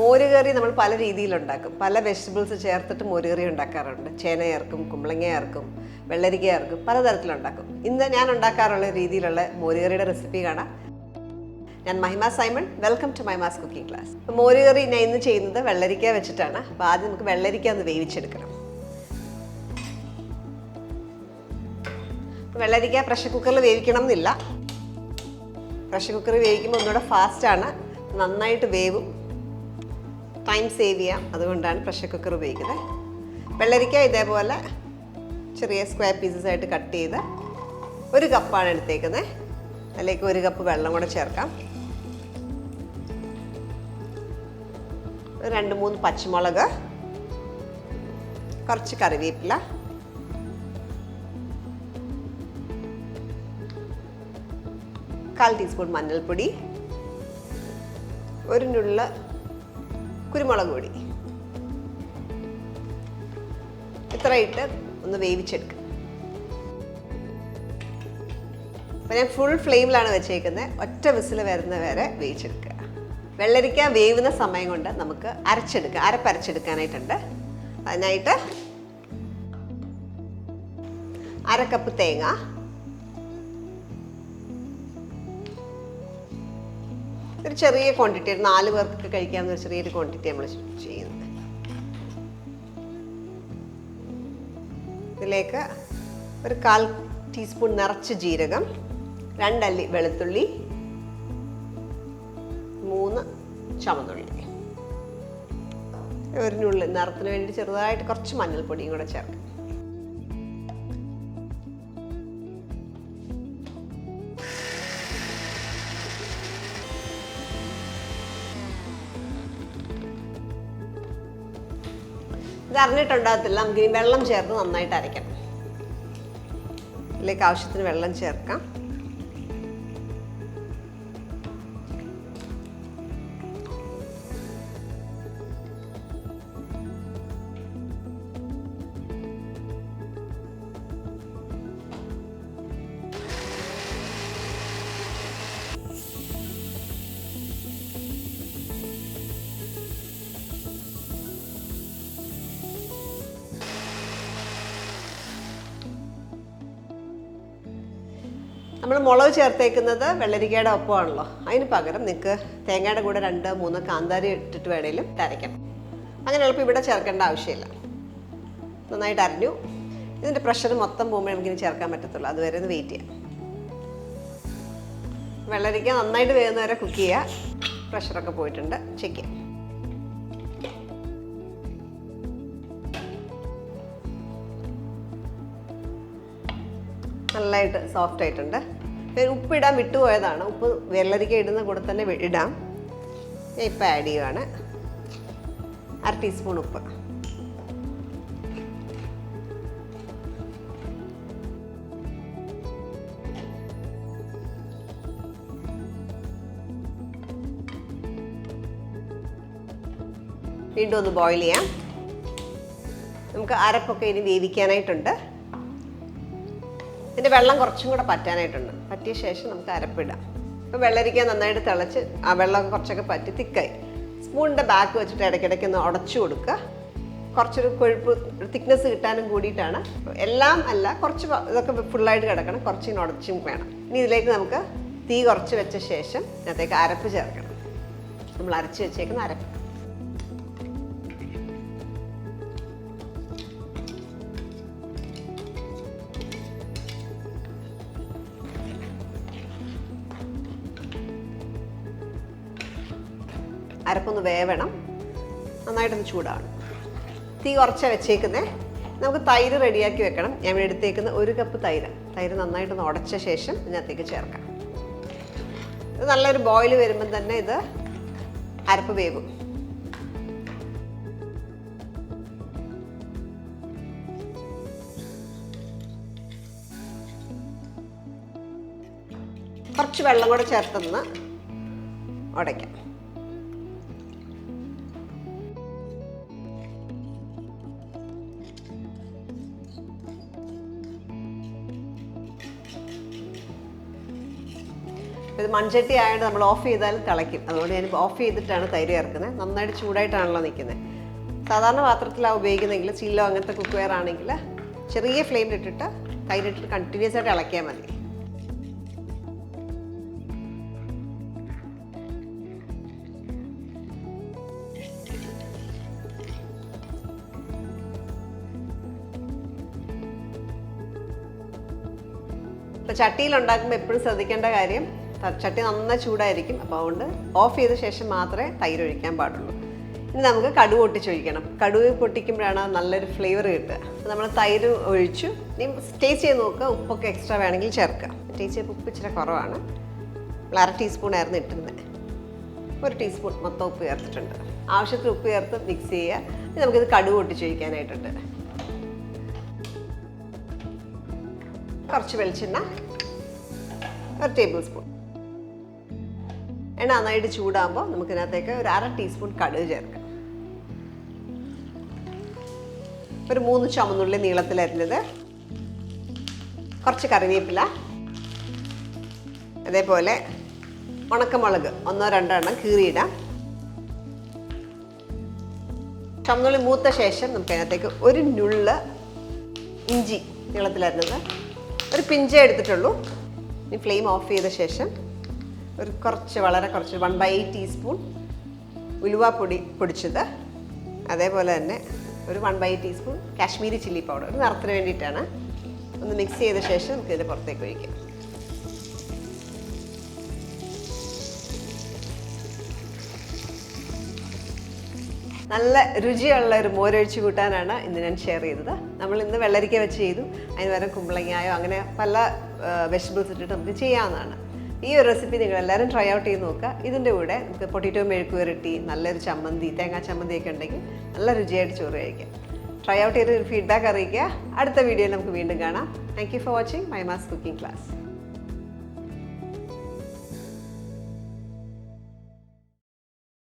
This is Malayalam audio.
മോരുകറി നമ്മൾ പല രീതിയിലുണ്ടാക്കും. പല വെജിറ്റബിൾസ് ചേർത്തിട്ട് മോരുകറി ഉണ്ടാക്കാറുണ്ട്. ചേന ചേർക്കും, കുമ്പളങ്ങ ചേർക്കും, വെള്ളരിക്ക ചേർക്കും, പലതരത്തിലുണ്ടാക്കും. ഇന്ന് ഞാൻ ഉണ്ടാക്കാറുള്ള രീതിയിലുള്ള മോരുകറിയുടെ റെസിപ്പി കാണാം. ഞാൻ Mahima Simon. Welcome to Maimas cooking class. മോരുകറി ഞാൻ ഇന്ന് ചെയ്യുന്നത് വെള്ളരിക്ക വെച്ചിട്ടാണ്. അപ്പോൾ ആദ്യം നമുക്ക് വെള്ളരിക്ക ഒന്ന് വേവിച്ചെടുക്കണം. വെള്ളരിക്ക പ്രഷർ കുക്കറിൽ വേവിക്കണം എന്നില്ല. പ്രഷർ കുക്കറിൽ വേവിക്കുമ്പോൾ ഒന്നുകൂടെ ഫാസ്റ്റാണ്, നന്നായിട്ട് വേവും, ടൈം സേവ് ചെയ്യാം. അതുകൊണ്ടാണ് പ്രഷർ കുക്കർ ഉപയോഗിക്കുന്നത്. വെള്ളരിക്ക ഇതേപോലെ ചെറിയ സ്ക്വയർ പീസസ് ആയിട്ട് കട്ട് ചെയ്ത് 1 കപ്പാണ് എടുത്തേക്കുന്നത്. അതിലേക്ക് 1 കപ്പ് വെള്ളം കൂടെ ചേർക്കാം. 2-3 പച്ചമുളക്, കുറച്ച് കറിവേപ്പില, കാൽ ടീസ്പൂൺ മഞ്ഞൾപ്പൊടി, 1 നുള്ള കുരുമുളക് പൊടി. ഇത്ര ഇട്ട് ഒന്ന് വേവിച്ചെടുക്കുക. അപ്പോൾ ഞാൻ ഫുൾ ഫ്ലെയിമിലാണ് വെച്ചേക്കുന്നത്. ഒറ്റ വിസിൽ വരുന്ന വരെ വേവിച്ചെടുക്കുക. വെള്ളരിക്ക വേവുന്ന സമയം കൊണ്ട് നമുക്ക് അരപ്പരച്ചെടുക്കാനായിട്ടുണ്ട്. അതിനായിട്ട് 1/2 കപ്പ് തേങ്ങ, ഒരു ചെറിയ ക്വാണ്ടിറ്റി, 4 പേർക്കൊക്കെ കഴിക്കാവുന്ന ഒരു ചെറിയൊരു ക്വാണ്ടിറ്റി നമ്മൾ ചെയ്യുന്നത്. ഇതിലേക്ക് 1/4 ടീസ്പൂൺ നിറച്ച് ജീരകം, 2 അല്ലി വെളുത്തുള്ളി, 3 ചുവന്നുള്ളി, 1 നുള്ളി നിറത്തിന് വേണ്ടി ചെറുതായിട്ട് കുറച്ച് മഞ്ഞൾപ്പൊടിയും കൂടെ ചേർക്കാം. ഇത് അറിഞ്ഞിട്ടുണ്ടാകത്തില്ല. നമുക്ക് ഇനി വെള്ളം ചേർത്ത് നന്നായിട്ട് അരയ്ക്കണം. ഇതിലേക്ക് ആവശ്യത്തിന് വെള്ളം ചേർക്കാം. നമ്മൾ മുളക് ചേർത്തേക്കുന്നത് വെള്ളരിക്കയുടെ ഒപ്പമാണല്ലോ. അതിന് പകരം നിങ്ങൾക്ക് തേങ്ങയുടെ കൂടെ 2-3 കാന്താരി ഇട്ടിട്ട് വേണേലും അരയ്ക്കണം. അങ്ങനെ എളുപ്പം ഇവിടെ ചേർക്കേണ്ട ആവശ്യമില്ല. നന്നായിട്ട് അരഞ്ഞു. ഇതിൻ്റെ പ്രഷർ മൊത്തം പോകുമ്പോൾ നമുക്കിനി ചേർക്കാൻ പറ്റത്തുള്ളൂ. അതുവരെ ഒന്ന് വെയിറ്റ് ചെയ്യാം. വെള്ളരിക്ക നന്നായിട്ട് വേകുന്നവരെ കുക്ക് ചെയ്യുക. പ്രഷറൊക്കെ പോയിട്ടുണ്ട്, ചെക്ക് ചെയ്യാം. നല്ലതായിട്ട് സോഫ്റ്റ് ആയിട്ടുണ്ട്. ഉപ്പിടാൻ വിട്ടുപോയതാണ്. ഉപ്പ് വെള്ളരിക്ക ഇടുന്ന കൂടെ തന്നെ ഇടാം. ഞാൻ ഇപ്പം ആഡ് ചെയ്യുവാണ്. 1/2 ടീസ്പൂൺ ഉപ്പ്, വീണ്ടും ഒന്ന് ബോയിൽ ചെയ്യാം. നമുക്ക് അരപ്പൊക്കെ ഇനി വേവിക്കാനായിട്ടുണ്ട്. ഇതിൻ്റെ വെള്ളം കുറച്ചും കൂടെ പറ്റാനായിട്ടുണ്ട്. പറ്റിയ ശേഷം നമുക്ക് അരപ്പിടാം. ഇപ്പോൾ വെള്ളരിക്ക നന്നായിട്ട് തിളച്ച് ആ വെള്ളമൊക്കെ കുറച്ചൊക്കെ പറ്റി തിക്കായി. സ്പൂണിൻ്റെ ബാക്ക് വെച്ചിട്ട് ഇടയ്ക്കിടയ്ക്ക് ഒന്ന് ഉടച്ചു കൊടുക്കുക. കുറച്ചൊരു കൊഴുപ്പ് തിക്നെസ് കിട്ടാനും കൂടിയിട്ടാണ്. എല്ലാം അല്ല, കുറച്ച് ഇതൊക്കെ ഫുള്ളായിട്ട് കിടക്കണം. കുറച്ചിന് ഉടച്ചും വേണം. ഇനി ഇതിലേക്ക് നമുക്ക് തീ കുറച്ച് വെച്ച ശേഷം ഇതിനകത്തേക്ക് അരപ്പ് ചേർക്കണം. നമ്മൾ അരച്ച് വെച്ചേക്കുന്ന അരപ്പ്. അരപ്പൊന്ന് വേവണം, നന്നായിട്ടൊന്ന് ചൂടാണ്. തീ കുറച്ച് വെച്ചേക്കുന്നത്. നമുക്ക് തൈര് റെഡിയാക്കി വെക്കണം. ഞാൻ ഇവിടെ എടുത്തേക്കുന്ന 1 കപ്പ് തൈര് നന്നായിട്ടൊന്ന് ഉടച്ച ശേഷം ഇതിനകത്തേക്ക് ചേർക്കാം. ഇത് നല്ലൊരു ബോയിൽ വരുമ്പം തന്നെ ഇത് അരപ്പ് വേവും. കുറച്ച് വെള്ളം കൂടെ ചേർത്തൊന്ന് ഉടയ്ക്കാം. ഇത് മൺചട്ടി ആയതുകൊണ്ട് നമ്മൾ ഓഫ് ചെയ്താലും തിളയ്ക്കും. അതുകൊണ്ട് ഞാൻ ഓഫ് ചെയ്തിട്ടാണ് തൈര് ചേർക്കുന്നത്. നന്നായിട്ട് ചൂടായിട്ടാണല്ലോ നിൽക്കുന്നത്. സാധാരണ പാത്രത്തിലാണ് ഉപയോഗിക്കുന്നതെങ്കിൽ ചില്ലോ അങ്ങനത്തെ കുക്ക് വെയർ ആണെങ്കിൽ ചെറിയ ഫ്ലെയിമിലിട്ടിട്ട് തൈരിട്ടിട്ട് കണ്ടിന്യൂസ് ആയിട്ട് ഇളക്കിയാൽ മതി. ഇപ്പോൾ ചട്ടിയിൽ ഉണ്ടാക്കുമ്പോൾ എപ്പോഴും ശ്രദ്ധിക്കേണ്ട കാര്യം ചട്ടി നന്നായി ചൂടായിരിക്കും. അപ്പോൾ അതുകൊണ്ട് ഓഫ് ചെയ്ത ശേഷം മാത്രമേ തൈര് ഒഴിക്കാൻ പാടുള്ളൂ. ഇനി നമുക്ക് കടുക് പൊട്ടിച്ചൊഴിക്കണം. കടുക് പൊട്ടിക്കുമ്പോഴാണ് നല്ലൊരു ഫ്ലേവർ കിട്ടുക. നമ്മൾ തൈര് ഒഴിച്ചു. ഇനി ടേസ്റ്റ് ചെയ്ത് നോക്കുക. ഉപ്പൊക്കെ എക്സ്ട്രാ വേണമെങ്കിൽ ചേർക്കാം. ടേസ്റ്റ് ചെയ്ത് ഉപ്പ് ഇച്ചിരി കുറവാണ്. 1/2 ടീസ്പൂണായിരുന്നു ഇട്ടിരുന്നത്. 1 ടീസ്പൂൺ മൊത്തം ഉപ്പ് ചേർത്തിട്ടുണ്ട്. ആവശ്യത്തിന് ഉപ്പ് ചേർത്ത് മിക്സ് ചെയ്യുക. ഇനി നമുക്കിത് കടുക് പൊട്ടിച്ചൊഴിക്കാനായിട്ടുണ്ട്. കുറച്ച് വെളിച്ചെണ്ണ, 1 ടേബിൾ സ്പൂൺ. എണ്ണ നന്നായിട്ട് ചൂടാകുമ്പോൾ നമുക്കിതിനകത്തേക്ക് ഒരു 1/2 ടീസ്പൂൺ കടുക് ചേർക്കാം. ഒരു 3 ചുമന്നുള്ളി നീളത്തിലരിഞ്ഞത്, കുറച്ച് കറിവേപ്പില, അതേപോലെ ഉണക്കമുളക് 1-2 എണ്ണം കീറിയിടാം. ചുമന്നുള്ളി മൂത്ത ശേഷം നമുക്കതിനകത്തേക്ക് ഒരു നുള്ള് ഇഞ്ചി നീളത്തിലരിഞ്ഞത്, ഒരു പിഞ്ചേ എടുത്തിട്ടുള്ളൂ. ഇനി ഫ്ലെയിം ഓഫ് ചെയ്ത ശേഷം വളരെ കുറച്ച് 1/8 ടീസ്പൂൺ ഉലുവാപ്പൊടി പൊടിച്ചത്, അതേപോലെ തന്നെ ഒരു 1/8 ടീസ്പൂൺ കാശ്മീരി ചില്ലി പൗഡർ, ഒരു നിറത്തിന് വേണ്ടിയിട്ടാണ്. ഒന്ന് മിക്സ് ചെയ്ത ശേഷം നമുക്ക് ഇതിൻ്റെ പുറത്തേക്ക് ഒഴിക്കാം. നല്ല രുചിയുള്ള ഒരു മോരൊഴിച്ച് കൂട്ടാനാണ് ഇന്ന് ഞാൻ ഷെയർ ചെയ്തത്. നമ്മൾ ഇന്ന് വെള്ളരിക്ക വെച്ച് ചെയ്തു. അതിന് പകരം കുമ്പളങ്ങായോ അങ്ങനെ പല വെജിറ്റബിൾസ് ഇട്ടിട്ട് നമുക്ക് ചെയ്യാവുന്നതാണ്. ഈ ഒരു റെസിപ്പി നിങ്ങൾ എല്ലാവരും ട്രൈ ഔട്ട് ചെയ്ത് നോക്കുക. ഇതിൻ്റെ കൂടെ നമുക്ക് പൊട്ടിറ്റോ മെഴുക്ക് പുരട്ടി, നല്ലൊരു ചമ്മന്തി, തേങ്ങാ ചമ്മന്തിയൊക്കെ ഉണ്ടെങ്കിൽ നല്ല രുചിയായിട്ട് ചോറ് കഴിക്കാം. ട്രൈ ഔട്ട് ചെയ്ത് ഫീഡ്ബാക്ക് അറിയിക്കുക. അടുത്ത വീഡിയോയിൽ നമുക്ക് വീണ്ടും കാണാം. Thank you for watching മൈമാസ് cooking class.